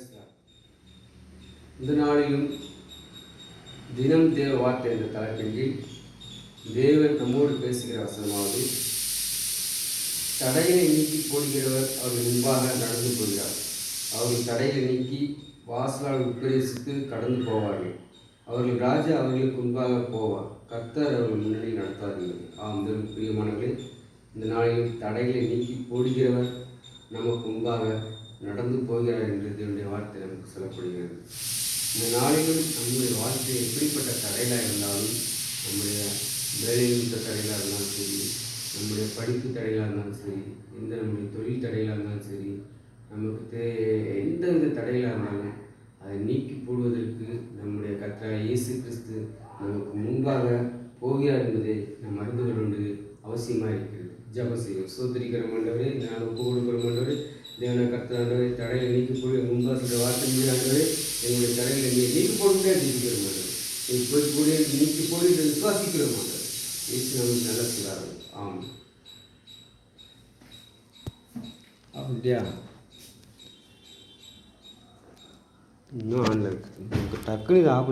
பேசலாம். இந்த நாளிலும் தினம் தேவ வார்த்தை என்ற தலைப்பின் கீழ் தேவன் நம்மோடு பேசுகிற வசனமாவது, தடைகளை நீக்கி போடுகிறவர் அவர்கள் முன்பாக நடந்து போகிறார். அவர்கள் தடைகளை நீக்கி வாசலால் உட்பிரவேசித்து கடந்து போவார்கள். அவர்கள் ராஜா அவர்களுக்கு முன்பாக போவார். கர்த்தர் அவர்கள் முன்னணி நடத்தாதீர்கள். ஆம், பிரியமானவர்களே, இந்த நாளில் தடைகளை நீக்கி போடுகிறவர் நமக்கு முன்பாக நடந்து போகிறார் என்று தேவனுடைய வார்த்தை நமக்கு சொல்லப்படுகிறது. இந்த நாளிலும் நம்முடைய வாழ்க்கை எப்படிப்பட்ட தடைகளாக இருந்தாலும், நம்முடைய வேலையில் தடைகளாக இருந்தாலும் சரி, நம்முடைய படிப்பு தடைகளாக இருந்தாலும் சரி, நம்முடைய தொழில் தடைகளாக இருந்தாலும் சரி, நமக்கு எந்த வித தடைகளாக இருந்தாலும் அதை நீக்கி போடுவதற்கு நம்முடைய கர்த்தராகிய இயேசு கிறிஸ்து நமக்கு முன்பாக போகிறார் என்பதை நாம் அறிந்து கொள்ள வேண்டியது அவசியமாக இருக்கிறது. ஜெபம் செய்யும். சோதரிக்கிற மண்டவரே, நான் ஒப்பு கொடுக்கிற மண்டவரே, தேவன கர்த்தராண்டவரே, தடைகளை நீக்கி போடு முன்பாக சொல்கிற வார்த்தை ஆண்டவரே, எங்களுடைய தடைகளை நீக்கி போடுங்க ஜெபிக்கிற மாட்டவர், போய் கூட நீக்கி போடு என்று விசுவாசிக்கிற மாட்டவர். இயேசு நமக்கு நல்ல செய்வார்கள். ஆமாம். அப்படியா? இன்னும் ஆன்ல இருக்கு. டக்குனு இதை ஆஃப் பண்ணி